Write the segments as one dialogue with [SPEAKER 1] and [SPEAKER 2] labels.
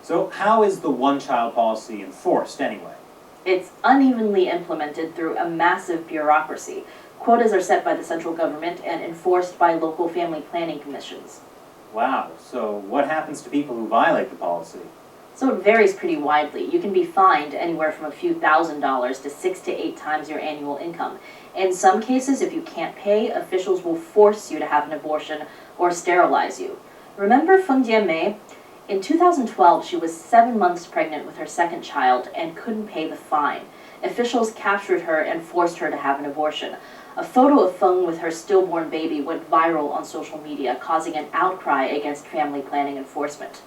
[SPEAKER 1] So how is the one-child policy enforced anyway?
[SPEAKER 2] It's unevenly implemented through a massive bureaucracy. Quotas are set by the central government and enforced by local family planning commissions.
[SPEAKER 1] Wow, so what happens to people who violate the policy?
[SPEAKER 2] So it varies pretty widely. You can be fined anywhere from a few $1,000s to 6 to 8 times your annual income. In some cases, if you can't pay, officials will force you to have an abortion or sterilize you. Remember Feng Jianmei? In 2012, she was 7 months pregnant with her second child and couldn't pay the fine. Officials captured her and forced her to have an abortion. A photo of Feng with her stillborn baby went viral on social media, causing an outcry against family planning enforcement.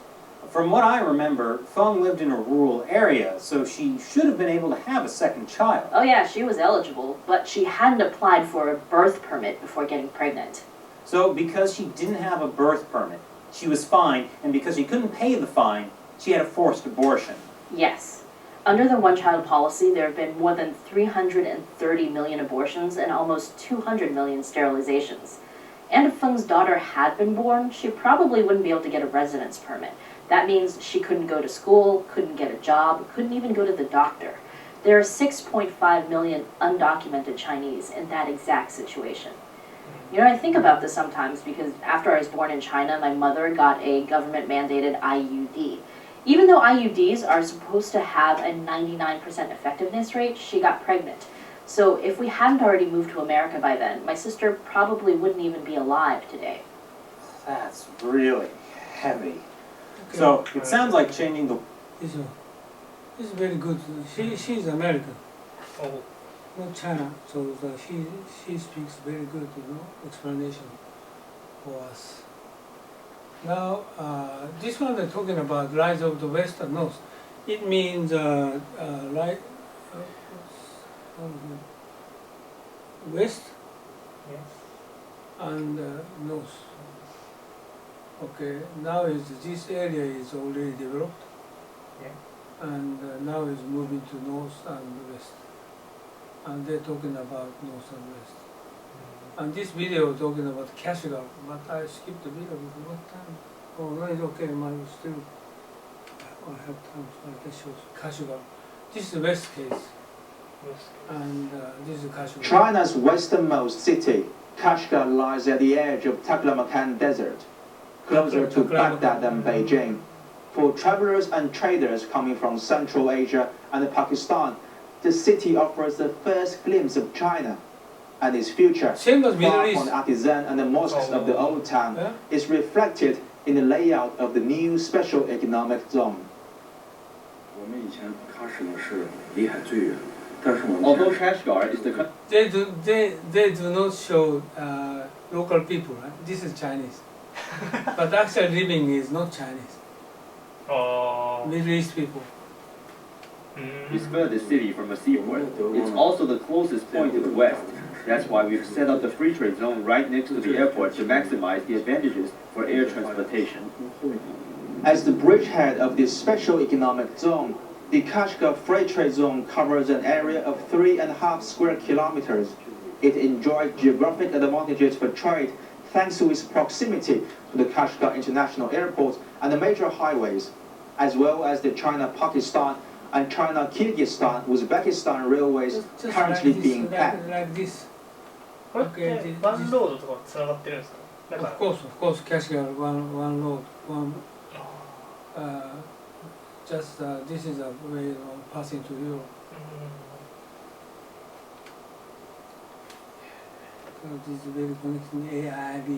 [SPEAKER 1] From what I remember, Feng lived in a rural area, so she should have been able to have a second child.
[SPEAKER 2] Oh yeah, she was eligible, but she hadn't applied for a birth permit before getting pregnant.
[SPEAKER 1] So because she didn't have a birth permit, she was fined, and because she couldn't pay the fine, she had a forced abortion.
[SPEAKER 2] Yes. Under the one-child policy, there have been more than 330 million abortions and almost 200 million sterilizations. And if Feng's daughter had been born, she probably wouldn't be able to get a residence permit. That means she couldn't go to school, couldn't get a job, couldn't even go to the doctor. There are 6.5 million undocumented Chinese in that exact situation. You know, I think about this sometimes because after I was born in China, my mother got a government-mandated IUD. Even though IUDs are supposed to have a 99% effectiveness rate, she got pregnant. So if we hadn't already moved to America by then, my sister probably wouldn't even be alive today.
[SPEAKER 1] That's really heavy. Okay. So it sounds like changing the...
[SPEAKER 3] It's very good. She's American.
[SPEAKER 4] Oh.
[SPEAKER 3] Not China, so she speaks very good, explanation for us. Now, this one they're talking about rise of the West and North. It means West
[SPEAKER 4] Yes.
[SPEAKER 3] and North. Okay, now this area is already developed,
[SPEAKER 4] Yeah.
[SPEAKER 3] and now is moving to North and West. And they're talking about North and West. And this video talking about Kashgar, but I skipped the video because what time? Oh, no, it's okay, I have time, so I can show Kashgar. This is the West case,
[SPEAKER 4] Yes.
[SPEAKER 3] and this is Kashgar.
[SPEAKER 5] China's westernmost city, Kashgar, lies at the edge of Taklamakan Desert, closer to Baghdad than Beijing. For travelers and traders coming from Central Asia and Pakistan, the city offers the first glimpse of China and its future.
[SPEAKER 3] Same as Middle
[SPEAKER 5] Far
[SPEAKER 3] East.
[SPEAKER 5] from the artisan and the mosques of the old town,
[SPEAKER 3] Yeah.
[SPEAKER 5] is reflected in the layout of the new special economic zone.
[SPEAKER 6] Although Kashgar is the
[SPEAKER 3] They do not show local people, right? This is Chinese. But actual living is not Chinese. Middle East people.
[SPEAKER 6] is furthest city from a seaport. It's also the closest point to the west. That's why we've set up the free trade zone right next to the airport to maximize the advantages for air transportation.
[SPEAKER 5] As the bridgehead of this special economic zone, the Kashgar Free Trade Zone covers an area of 3.5 square kilometers. It enjoys geographic advantages for trade thanks to its proximity to the Kashgar International Airport and the major highways, as well as the China-Pakistan and China-Kyrgyzstan-Uzbekistan railways
[SPEAKER 3] Just
[SPEAKER 5] currently
[SPEAKER 3] like
[SPEAKER 5] being
[SPEAKER 3] this,
[SPEAKER 5] packed.
[SPEAKER 3] like this.
[SPEAKER 4] これってワンロードとかつながってるんですか？なんか
[SPEAKER 3] Of course, Kashgar, one road, one. Just this is a way of passing to Europe. So this is very connecting AIB.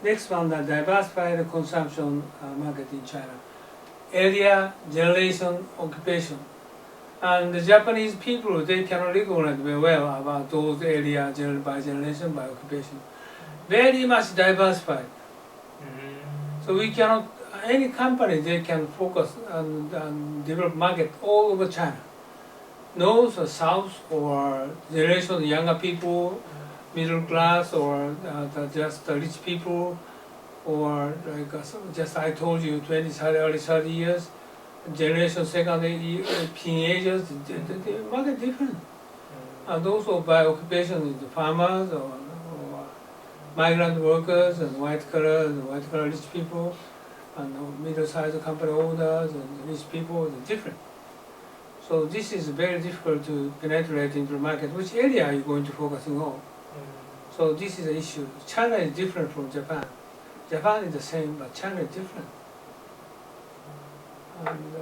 [SPEAKER 3] Next one, the diversified consumption market in China. Area, generation, occupation. And the Japanese people, they cannot recognize very well about those areas by generation, by occupation. Very much diversified. So we cannot, any company, they can focus and develop market all over China. North or south or generation younger people, middle class or just rich people, or like just I told you 20, 30, early 30 years, generation second teenagers, the market different. And also by occupation, the farmers or migrant workers and white collar rich people. middle-sized company owners and rich people, they're different. So this is very difficult to penetrate into the market. Which area are you going to focusing on? So this is the issue. China is different from Japan. Japan is the same, but China is different. And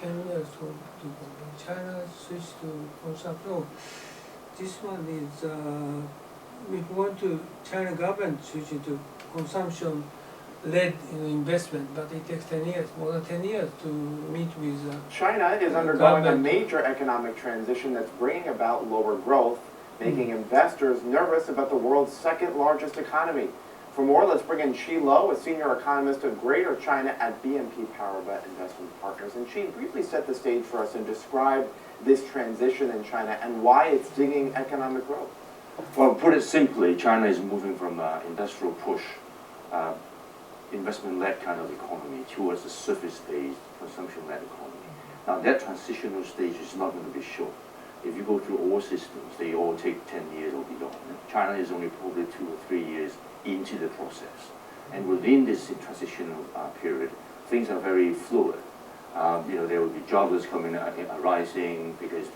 [SPEAKER 3] 10 years to China switch to consumption. Oh, this one is we want to China government switching to consumption-led investment, but it takes 10 years, more than 10 years to meet with.
[SPEAKER 7] China is undergoing a
[SPEAKER 3] government.
[SPEAKER 7] major economic transition that's bringing about lower growth, making investors nervous about the world's second largest economy. For more, let's bring in Chi Lo, a senior economist of Greater China at BNP Paribas Investment Partners. And Chi, briefly set the stage for us and describe this transition in China and why it's digging economic growth.
[SPEAKER 8] Well, put it simply, China is moving from industrial push, investment-led kind of economy towards a surface-based, consumption-led economy. Now, that transitional stage is not going to be short. If you go through all systems, they all take 10 years or beyond. China is only probably 2 or 3 years into the process. And within this transitional period, things are very fluid. There will be jobless coming arising because